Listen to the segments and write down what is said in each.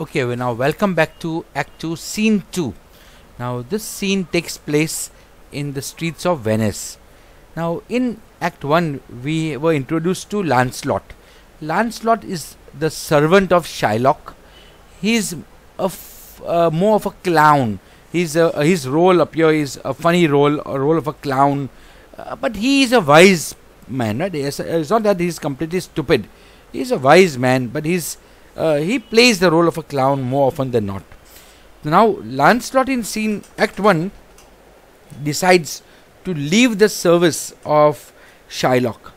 Okay, well, now welcome back to Act 2, Scene 2. Now, this scene takes place in the streets of Venice. Now, in Act 1, we were introduced to Lancelot. Lancelot is the servant of Shylock. He is more of a clown. His role up here is a funny role, a role of a clown. But he is a wise man, right? It's not that he's completely stupid. He's a wise man, but he plays the role of a clown more often than not. Now, Lancelot in scene Act 1 decides to leave the service of Shylock,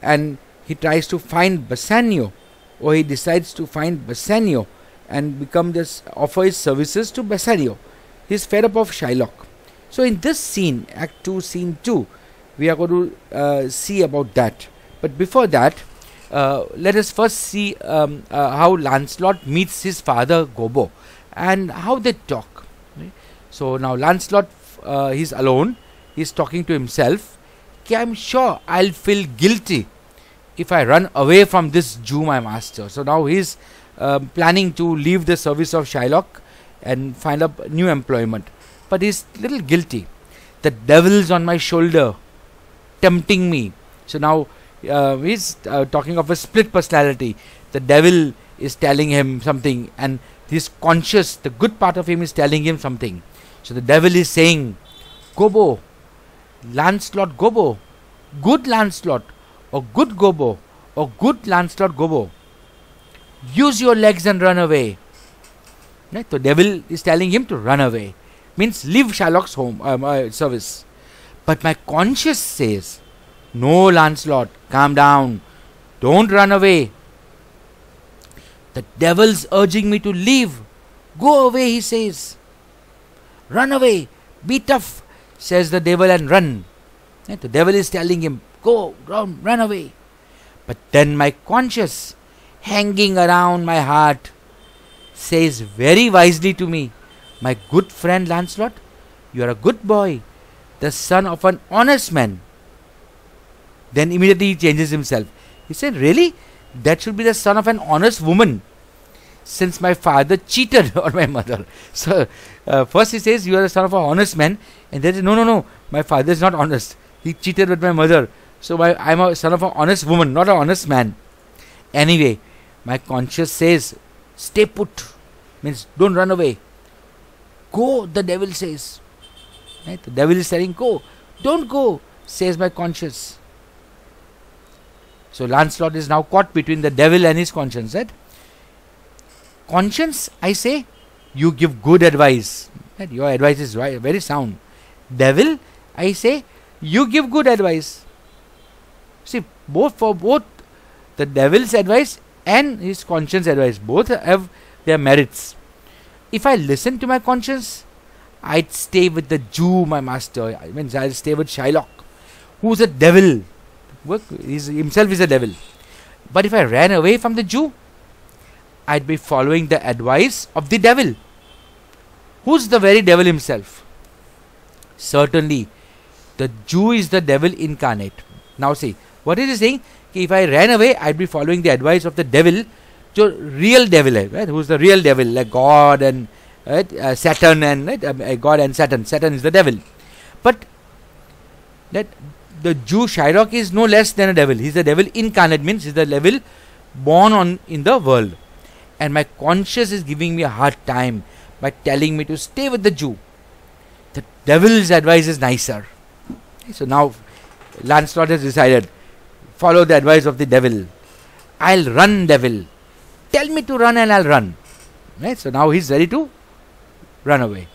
and he tries to find Bassanio, or he decides to find Bassanio and offer his services to Bassanio. He's fed up of Shylock. So in this scene, Act 2, Scene 2, we are going to see about that. But before that, let us first see how Lancelot meets his father Gobbo and how they talk. Right? So now Lancelot, he's alone. He's talking to himself. I'm sure I'll feel guilty if I run away from this Jew, my master. So now he's planning to leave the service of Shylock and find up new employment. But he's a little guilty. The devil's on my shoulder, tempting me. So now he's talking of a split personality. The devil is telling him something, and he's conscious, the good part of him is telling him something. So the devil is saying, Gobbo, Lancelot Gobbo, good Lancelot, or good Gobbo, or good Lancelot Gobbo, use your legs and run away. Right? The devil is telling him to run away. Means leave Shylock's home service. But my conscience says, no, Lancelot, calm down. Don't run away. The devil's urging me to leave. Go away, he says. Run away. Be tough, says the devil, and run. And the devil is telling him, go, run away. But then my conscience, hanging around my heart, says very wisely to me, my good friend Lancelot, you are a good boy, the son of an honest man. Then immediately he changes himself. He said, really? That should be the son of an honest woman, since my father cheated on my mother. So first he says, you are the son of an honest man. And then he says, no, my father is not honest. He cheated with my mother. So I'm a son of an honest woman, not an honest man. Anyway, my conscience says, stay put. Means don't run away. Go, the devil says. Right? The devil is saying, go. Don't go, says my conscience. So Lancelot is now caught between the devil and his conscience. Right? Conscience, I say, you give good advice. Right? Your advice is right, very sound. Devil, I say, you give good advice. See, both the devil's advice and his conscience advice, both have their merits. If I listen to my conscience, I'd stay with the Jew, my master. I mean, I'll stay with Shylock, who's a devil. Himself is a devil. But if I ran away from the Jew, I'd be following the advice of the devil, who's the very devil himself. Certainly, the Jew is the devil incarnate. Now see, what is he saying? If I ran away, I'd be following the advice of the devil, the real devil, right? Who's the real devil, like God and Saturn, and God and Saturn. Saturn is the devil. But that the Jew Shylock is no less than a devil. He's the devil incarnate, means he's the devil born in the world. And my conscience is giving me a hard time by telling me to stay with the Jew. The devil's advice is nicer. So now Lancelot has decided, follow the advice of the devil. I'll run, devil. Tell me to run and I'll run. Right? So now he's ready to run away.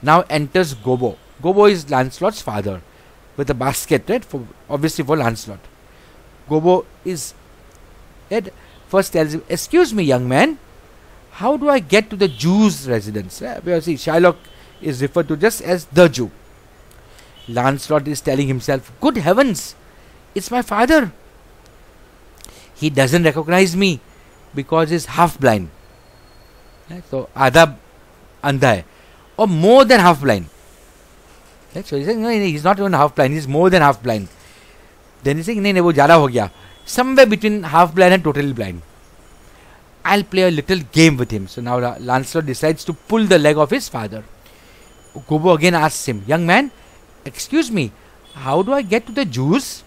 Now enters Gobbo. Gobbo is Lancelot's father, with a basket, right? Obviously for Lancelot. Gobbo is first tells him, excuse me, young man, how do I get to the Jew's residence? Because see, Shylock is referred to just as the Jew. Lancelot is telling himself, good heavens, it's my father. He doesn't recognize me because he's half blind. Right? So Adha andha hai, or more than half blind. Right? So he's saying, no, he's not even half blind, he's more than half blind. Then he's saying, no, wo jada ho gaya. Somewhere between half blind and totally blind. I'll play a little game with him. So now Lancelot decides to pull the leg of his father. Gobbo again asks him, young man, excuse me, how do I get to the Jews?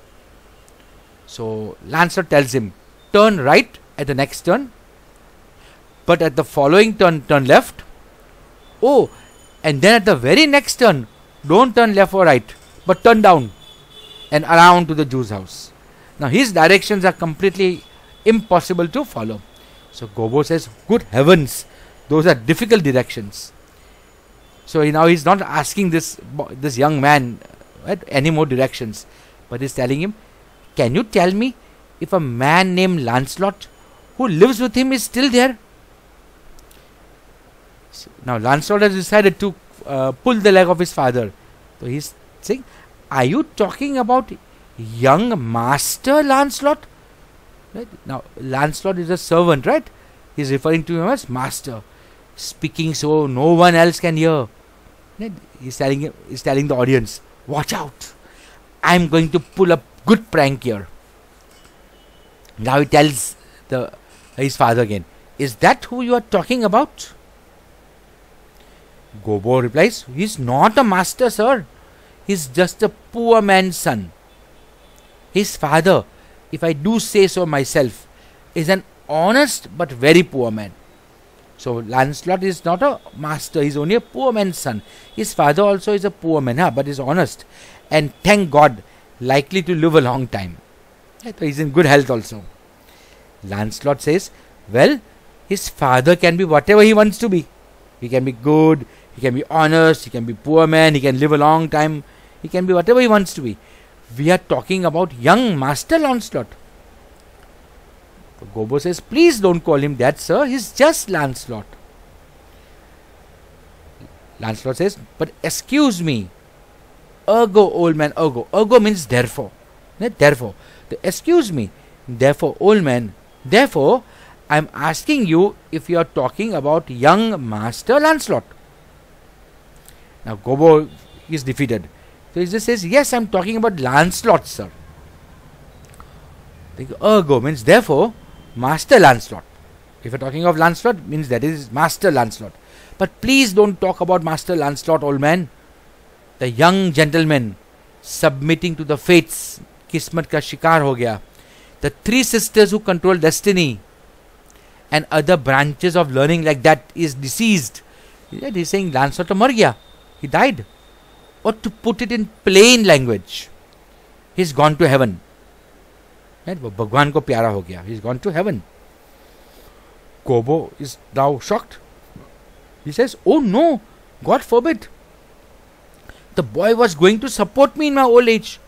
So Lancelot tells him, turn right at the next turn, but at the following turn, turn left. Oh, and then at the very next turn, don't turn left or right, but turn down and around to the Jew's house. Now his directions are completely impossible to follow. So Gobbo says, good heavens, those are difficult directions. So now he's not asking this young man any more directions, but he's telling him, can you tell me if a man named Lancelot who lives with him is still there? So now Lancelot has decided to pull the leg of his father. So he's saying, are you talking about young Master Lancelot? Right? Now Lancelot is a servant, right? He's referring to him as master, speaking so no one else can hear. Right? He's telling the audience, watch out, I'm going to pull a good prank here. Now he tells his father again, is that who you are talking about? Gobbo replies, he's not a master, sir. He's just a poor man's son. His father, if I do say so myself, is an honest but very poor man. So Lancelot is not a master, he's only a poor man's son. His father also is a poor man, but is honest. And thank God, likely to live a long time. So he's in good health also. Lancelot says, well, his father can be whatever he wants to be. He can be good, he can be honest, he can be poor man, he can live a long time. He can be whatever he wants to be. We are talking about young Master Lancelot. So Gobbo says, please don't call him that, sir. He's just Lancelot. Lancelot says, but excuse me. Ergo, old man, ergo. Ergo means therefore. Therefore. Excuse me. Therefore, old man. Therefore, I'm asking you if you are talking about young Master Lancelot. Now Gobbo is defeated. So he just says, yes, I'm talking about Lancelot, sir. Ergo means therefore, Master Lancelot. If you're talking of Lancelot, means that is Master Lancelot. But please don't talk about Master Lancelot, old man. The young gentleman submitting to the fates, Kismat ka shikar ho gaya. The three sisters who control destiny and other branches of learning like that is deceased. He's saying Lancelot mar gaya. He died. Or to put it in plain language, he's gone to heaven. वो भगवान को प्यारा हो गया. He's gone to heaven. Gobbo is now shocked. He says, oh no, God forbid. The boy was going to support me in my old age.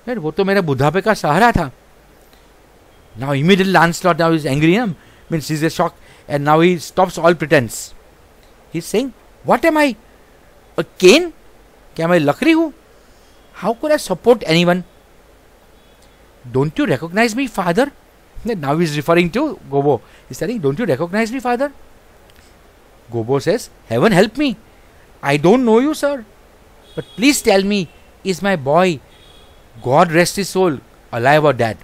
वो तो मेरे बुढ़ापे का सहारा था. Now immediately Lancelot now is angry. Means he's a shock. And now he stops all pretense. He's saying, what am I? A cane? क्या मैं लकड़ी हूँ? How could I support anyone? Don't you recognize me, father? Now he's referring to Gobbo. He's telling, don't you recognize me, father? Gobbo says, heaven help me. I don't know you, sir. But please tell me, is my boy, God rest his soul, alive or dead?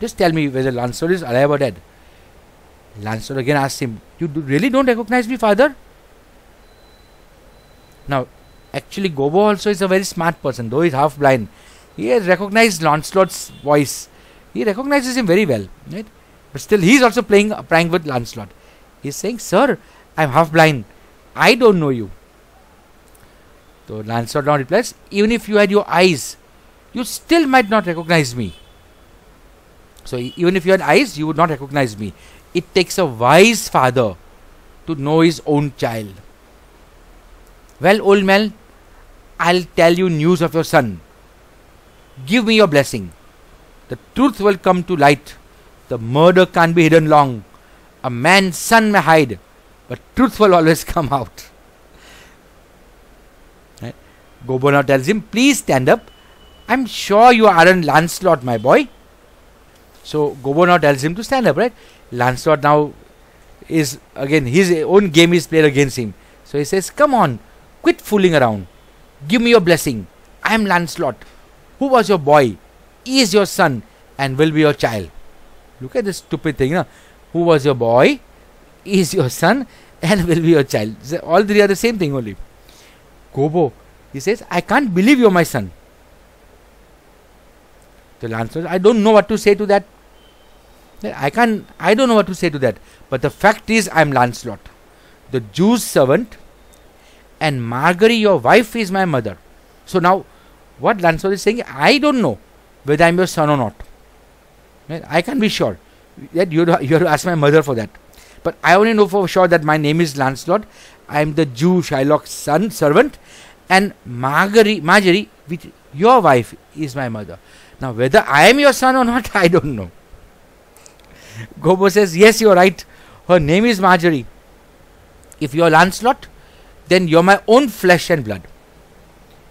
Just tell me whether Lancelot is alive or dead. Lancelot again asks him, you really don't recognize me, father? Now, actually, Gobbo also is a very smart person, though he's half blind. He has recognized Lancelot's voice. He recognizes him very well, right? But still, he is also playing a prank with Lancelot. He is saying, sir, I am half blind. I don't know you. So Lancelot now replies, even if you had your eyes, you still might not recognize me. So even if you had eyes, you would not recognize me. It takes a wise father to know his own child. Well, old man, I'll tell you news of your son. Give me your blessing. The truth will come to light. The murder can't be hidden long. A man's son may hide, but truth will always come out. Right? Gobbo now tells him, please stand up. I'm sure you aren't Lancelot, my boy. So Gobbo now tells him to stand up, right? Lancelot now is, again, his own game is played against him. So he says, come on, quit fooling around. Give me your blessing. I am Lancelot. Who was your boy? He is your son and will be your child. Look at this stupid thing. Who was your boy? is your son and will be your child. All three are the same thing only. Gobbo, he says, I can't believe you're my son. The Lancelot, I don't know what to say to that. I don't know what to say to that. But the fact is, I'm Lancelot, the Jew's servant, and Margery, your wife, is my mother. So now, what Lancelot is saying, I don't know whether I'm your son or not. I can't be sure. That you have to ask my mother for that. But I only know for sure that my name is Lancelot. I am the Jew Shylock's son, servant, and Margery, which your wife, is my mother. Now, whether I am your son or not, I don't know. Gobbo says, yes, you're right. Her name is Margery. If you're Lancelot, then you're my own flesh and blood.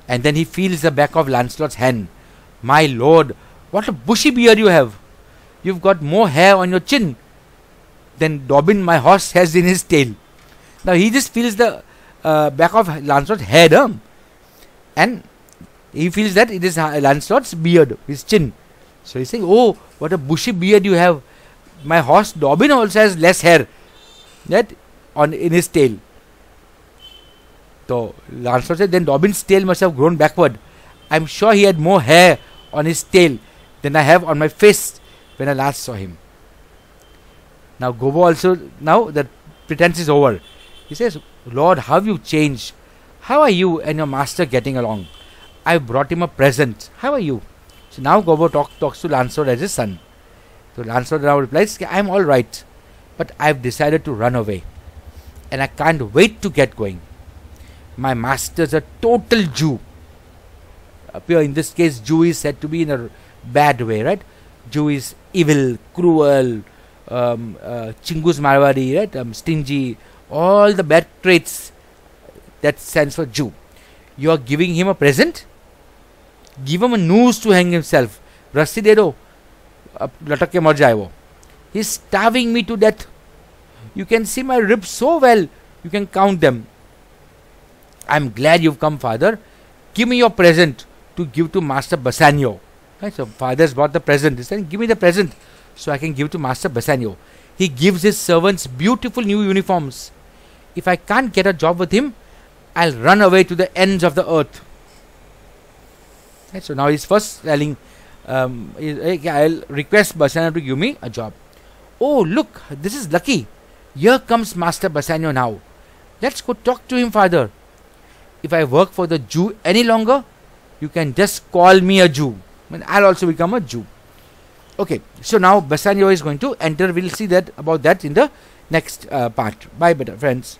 And then he feels the back of Lancelot's hand. My lord, what a bushy beard you have. You've got more hair on your chin than Dobbin, my horse, has in his tail. Now he just feels the back of Lancelot's head, and he feels that it is Lancelot's beard, his chin. So he's saying, oh, what a bushy beard you have. My horse Dobbin also has less hair in his tail. So Lancelot said, then Dobbin's tail must have grown backward. I'm sure he had more hair on his tail than I have on my face when I last saw him. Now Gobbo also, now the pretense is over. He says, Lord, how have you changed? How are you and your master getting along? I brought him a present. How are you? So now Gobbo talks to Lancelot as his son. So Lancelot now replies, I'm all right, but I've decided to run away, and I can't wait to get going. My master's a total Jew. Here in this case, Jew is said to be in a bad way, right? Jew is evil, cruel, Chingus Marwari, right? Stingy, all the bad traits that stands for Jew. You are giving him a present? Give him a noose to hang himself. Rasti de do. Latak ke mar jaye wo. He's starving me to death. You can see my ribs so well. You can count them. I'm glad you've come, father. Give me your present to give to Master Bassanio. Right? So father's brought the present. He's saying, give me the present so I can give to Master Bassanio. He gives his servants beautiful new uniforms. If I can't get a job with him, I'll run away to the ends of the earth. Right? So now he's first telling, I'll request Bassanio to give me a job. Oh, look, this is lucky. Here comes Master Bassanio now. Let's go talk to him, father. If I work for the Jew any longer, you can just call me a Jew. I'll also become a Jew. Okay, so now Bassanio is going to enter. We'll see that about that in the next part. Bye, friends.